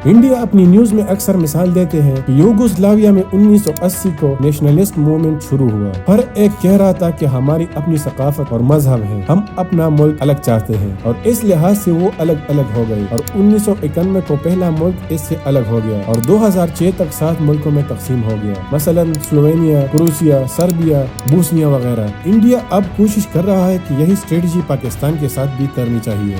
India اپنی news میں اکثر مثال دیتے ہیں کہ یوگوسلاویا میں 1980 کو نیشنلسٹ موومنٹ شروع ہوا۔ ہر ایک کہہ رہا تھا کہ ہماری اپنی ثقافت اور مذہب ہے، ہم اپنا ملک الگ چاہتے ہیں، اور اس لحاظ سے وہ الگ الگ ہو گئے، اور 1991 کو پہلا ملک اس سے الگ ہو گیا اور 2006 تک 7 ملکوں میں تقسیم ہو گیا، مثلا سلووینیا، کروشیا، سربیا، بوسنیا وغیرہ۔ انڈیا اب کوشش کر رہا ہے کہ یہی اسٹریٹجی پاکستان کے ساتھ بھی کرنی چاہیے۔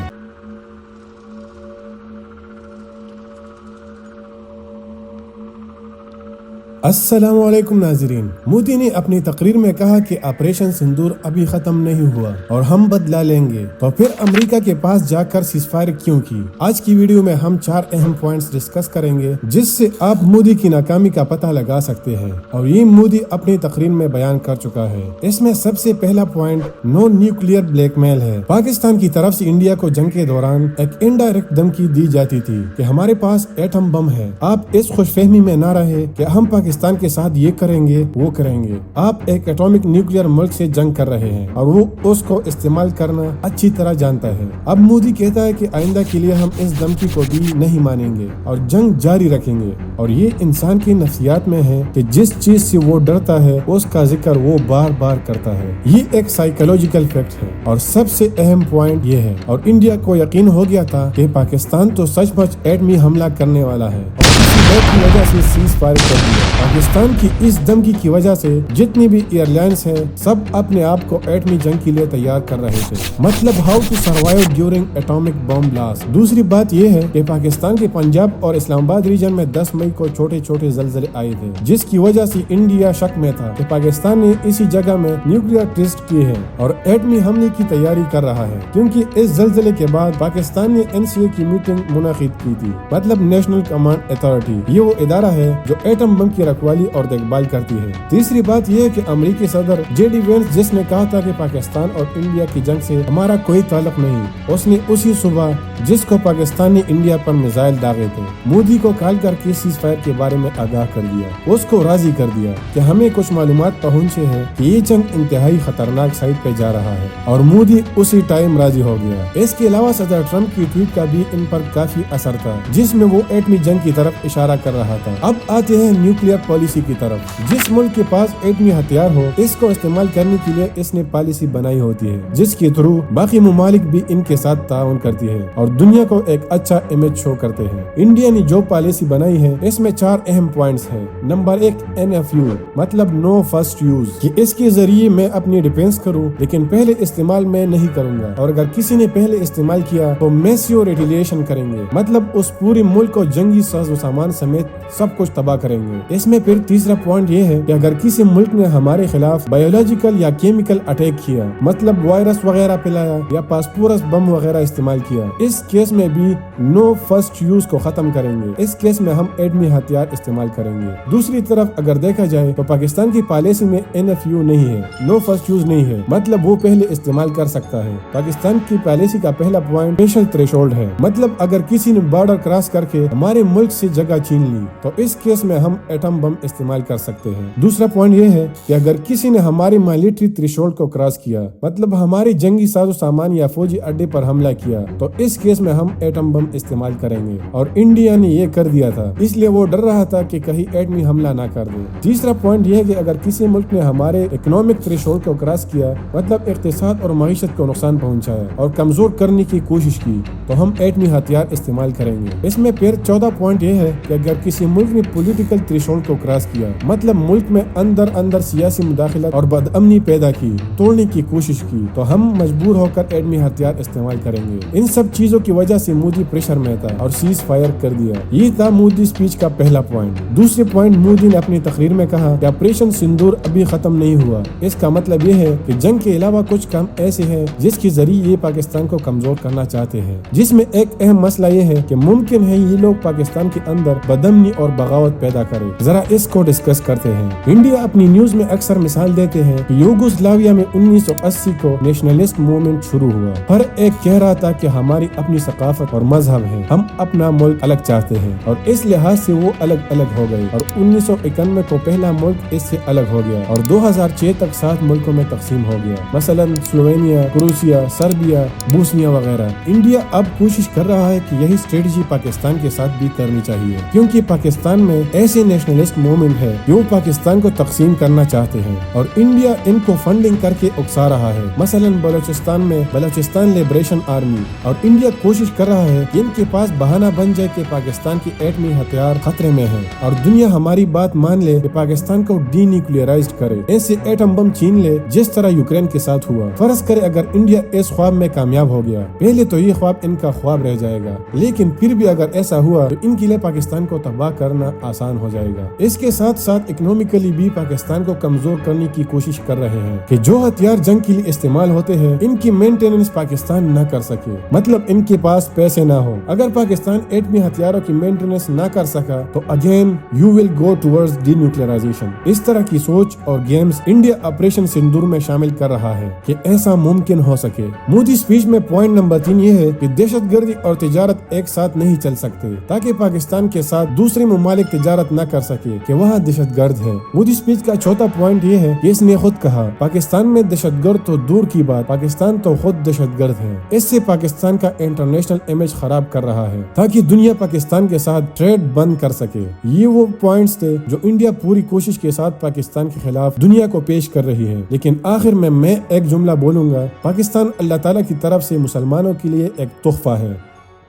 السلام علیکم ناظرین، مودی نے اپنی تقریر میں کہا کہ آپریشن سندور ابھی ختم نہیں ہوا اور ہم بدلہ لیں گے، تو پھر امریکہ کے پاس جا کر سیز فائر کیوں کی؟ آج کی ویڈیو میں ہم 4 اہم پوائنٹس ڈسکس کریں گے جس سے آپ مودی کی ناکامی کا پتہ لگا سکتے ہیں، اور یہ مودی اپنی تقریر میں بیان کر چکا ہے۔ اس میں سب سے پہلا پوائنٹ نو نیوکلیئر بلیک میل ہے۔ پاکستان کی طرف سے انڈیا کو جنگ کے دوران ایک انڈائریکٹ دھمکی دی جاتی تھی کہ ہمارے پاس ایٹم بم ہے، آپ اس خوش فہمی میں نہ رہے کہ ہم پاکستان کے ساتھ یہ کریں گے وہ کریں گے۔ آپ ایک ایٹامک نیوکلیئر ملک سے جنگ کر رہے ہیں اور وہ اس کو استعمال کرنا اچھی طرح جانتا ہے۔ اب مودی کہتا ہے کہ آئندہ کے لیے ہم اس دھمکی کو بھی نہیں مانیں گے اور جنگ جاری رکھیں گے، اور یہ انسان کی نفسیات میں ہے کہ جس چیز سے وہ ڈرتا ہے اس کا ذکر وہ بار بار کرتا ہے۔ یہ ایک سائیکولوجیکل فیکٹ ہے، اور سب سے اہم پوائنٹ یہ ہے، اور انڈیا کو یقین ہو گیا تھا کہ پاکستان تو سچ مچ ایٹمی حملہ کرنے والا ہے، اور اسی بات کی وجہ سے سیز فائر کر دیا۔ پاکستان کی اس دھمکی کی وجہ سے جتنی بھی ایئر لائنز ہیں سب اپنے آپ کو ایٹمی جنگ کے لیے تیار کر رہے تھے، مطلب how to survive during atomic bomb blast. دوسری بات یہ ہے کہ پاکستان کے پنجاب اور اسلام آباد ریجن میں 10 مئی کو چھوٹے چھوٹے زلزلے آئے تھے، جس کی وجہ سے انڈیا شک میں تھا کہ پاکستان نے اسی جگہ میں نیوکلیئر ٹیسٹ کیے ہیں اور ایٹمی حملے کی تیاری کر رہا ہے، کیونکہ اس زلزلے کے بعد پاکستان نے NCA کی میٹنگ منعقد کی تھی، مطلب نیشنل کمانڈ اتھارٹی۔ یہ وہ ادارہ ہے جو ایٹم بم کی رکھوالی اور دیکھ بھال کرتی ہے۔ تیسری بات یہ ہے کہ امریکی صدر JD وینس، جس نے کہا تھا کہ پاکستان اور انڈیا کی جنگ سے ہمارا کوئی تعلق نہیں، اس نے اسی صبح جس کو پاکستان نے انڈیا پر میزائل داغے تھے، مودی کو کال کر کے سیز فائر کے بارے میں آگاہ کر دیا، اس کو راضی کر دیا کہ ہمیں کچھ معلومات پہنچے ہیں کہ یہ جنگ انتہائی خطرناک سائٹ پہ جا رہا ہے، اور مودی اسی ٹائم راضی ہو گیا۔ اس کے علاوہ صدر ٹرمپ کی ٹویٹ کا بھی ان پر کافی اثر تھا، جس میں وہ ایٹمی جنگ کی طرف اشارہ کر رہا تھا۔ اب آتے ہیں نیوکلیئر پالیسی کی طرف۔ جس ملک کے پاس ایٹمی ہتھیار ہو، اس کو استعمال کرنے کے لیے اس نے پالیسی بنائی ہوتی ہے، جس کے تھرو باقی ممالک بھی ان کے ساتھ تعاون کرتی ہے اور دنیا کو ایک اچھا امیج شو کرتے ہیں۔ انڈیا نے جو پالیسی بنائی ہے اس میں 4 اہم پوائنٹس ہیں۔ نمبر 1 NFU، مطلب نو فرسٹ یوز، کہ اس کے ذریعے میں اپنی ڈیفینس کروں لیکن پہلے استعمال میں نہیں کروں گا، اور اگر کسی نے پہلے استعمال کیا تو میسیو ریٹیلیشن کریں گے، مطلب اس پورے ملک کو جنگی ساز و سامان سمیت سب کچھ تباہ کریں گے۔ اس میں پھر تیسرا پوائنٹ یہ ہے کہ اگر کسی ملک نے ہمارے خلاف بایولوجیکل یا کیمیکل اٹیک کیا، مطلب وائرس وغیرہ پلایا یا فاسفورس بم وغیرہ استعمال کیا، اس کیس میں بھی نو فرسٹ یوز کو ختم کریں گے۔ اس کیس میں ہم ایٹمی ہتھیار استعمال کریں گے۔ دوسری طرف اگر دیکھا جائے تو پاکستان کی پالیسی میں NFU نہیں ہے، نو فرسٹ یوز نہیں ہے، مطلب وہ پہلے استعمال کر سکتا ہے۔ پاکستان کی پالیسی کا پہلا پوائنٹ اسپیشل تھریشولڈ ہے، مطلب اگر کسی نے بارڈر کراس کر کے ہمارے ملک سے جگہ چھین لی تو اس کیس میں ہم ایٹم بم استعمال کر سکتے ہیں۔ دوسرا پوائنٹ یہ ہے کہ اگر کسی نے ہمارے ملٹری تھریشولڈ کو کراس کیا، مطلب ہمارے جنگی ساز و سامان یا فوجی اڈے پر حملہ کیا، تو اس کیس میں ہم ایٹم بم استعمال کریں گے، اور انڈیا نے یہ کر دیا تھا، اس لیے وہ ڈر رہا تھا کہ کہیں ایٹمی حملہ نہ کر دے۔ تیسرا پوائنٹ یہ ہے کہ اگر کسی ملک نے ہمارے اکنامک تھریشولڈ کو کراس کیا، مطلب اقتصاد اور معیشت کو نقصان پہنچایا اور کمزور کرنے کی کوشش کی، تو ہم ایٹمی ہتھیار استعمال کریں گے۔ اس میں پھر چوتھا پوائنٹ یہ ہے کہ اگر کسی ملک نے پولیٹیکل تھریشولڈ کو کراس کیا، مطلب ملک میں اندر سیاسی مداخلت اور بدامنی پیدا کی، توڑنے کی کوشش کی، تو ہم مجبور ہو کر ایٹمی ہتھیار استعمال کریں گے۔ ان سب چیزوں کی وجہ سے مودی پریشر میں تھا اور سیز فائر کر دیا۔ یہ تھا مودی اسپیچ کا پہلا پوائنٹ۔ دوسرے پوائنٹ، مودی نے اپنی تقریر میں کہا کہ آپریشن سندور ابھی ختم نہیں ہوا۔ اس کا مطلب یہ ہے کہ جنگ کے علاوہ کچھ کام ایسے ہیں جس کے ذریعے یہ پاکستان کو کمزور کرنا چاہتے ہیں، جس میں ایک اہم مسئلہ یہ ہے کہ ممکن ہے یہ لوگ پاکستان کے اندر بدمنی اور بغاوت پیدا کرے۔ ذرا اس کو ڈسکس کرتے ہیں۔ انڈیا اپنی نیوز میں اکثر مثال دیتے ہیں کہ یوگوسلاویا میں 1980 کو نیشنلسٹ موومنٹ شروع ہوا۔ ہر ایک کہہ رہا تھا کہ ہماری اپنی ثقافت اور مذہب ہے، ہم اپنا ملک الگ چاہتے ہیں، اور اس لحاظ سے وہ الگ الگ ہو گئے، اور 1991 کو پہلا ملک اس سے الگ ہو گیا اور 2006 تک 7 ملکوں میں تقسیم ہو گیا، مثلا سلووینیا، کروشیا، سربیا، بوسنیا وغیرہ۔ انڈیا اب کوشش کر رہا ہے کہ یہی اسٹریٹجی پاکستان کے ساتھ بھی کرنی چاہیے، کیونکہ پاکستان میں ایسے نیشنلسٹ موومنٹ ہے جو پاکستان کو تقسیم کرنا چاہتے ہیں، اور انڈیا ان کو فنڈنگ کر کے اکسا رہا ہے۔ مثلا بلوچستان میں بلوچستان لبریشن آرمی، اور انڈیا کوشش کر رہا ہے کہ ان کے پاس بہانہ بن جائے کہ پاکستان کی ایٹمی ہتھیار خطرے میں ہے، اور دنیا ہماری بات مان لے کہ پاکستان کو ڈی نیوکلیئرائزڈ کرے، ایسے ایٹم بم چھین لے جس طرح یوکرین کے ساتھ ہوا۔ فرض کرے اگر انڈیا اس خواب میں کامیاب ہو گیا، پہلے تو یہ خواب ان کا خواب رہ جائے گا، لیکن پھر بھی اگر ایسا ہوا تو ان کے لیے پاکستان کو تباہ کرنا آسان ہو جائے گا۔ اس کے ساتھ ساتھ اکنومیکلی بھی پاکستان کو کمزور کرنے کی کوشش کر رہے ہیں کہ جو ہتھیار جنگ کے لیے استعمال ہوتے ہیں ان کی مینٹیننس پاکستان نہ کر سکے، مطلب ان کے پاس پیسے نہ ہو۔ اگر پاکستان ایٹمی ہتھیاروں کی مینٹیننس نہ کر سکا تو again you will go towards denuclearization. اس طرح کی سوچ اور گیمز انڈیا آپریشن سندور میں شامل کر رہا ہے کہ ایسا ممکن ہو سکے۔ مودی اسپیچ میں پوائنٹ نمبر 3 یہ ہے کہ دہشت گردی اور تجارت ایک ساتھ نہیں چل سکتے، تاکہ پاکستان کے ساتھ دوسرے ممالک تجارت نہ کر سکے کہ وہاں دہشت گرد ہے۔ مودی اسپیچ کا چوتھا پوائنٹ یہ ہے کہ اس نے خود کہا پاکستان میں دہشت گرد تو دور کی بات، پاکستان تو خود دہشت گرد ہے۔ اس سے پاکستان کا انٹرنیشنل امیج خراب کر رہا ہے تاکہ دنیا پاکستان کے ساتھ ٹریڈ بند کر سکے۔ یہ وہ پوائنٹس تھے جو انڈیا پوری کوشش کے ساتھ پاکستان کے خلاف دنیا کو پیش کر رہی ہے، لیکن آخر میں ایک جملہ بولوں گا، پاکستان اللہ تعالیٰ کی طرف سے مسلمانوں کے لیے ایک تحفہ ہے،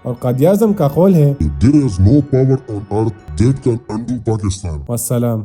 اور قائد اعظم کا قول ہے There is no power on earth that can undo Pakistan. والسلام۔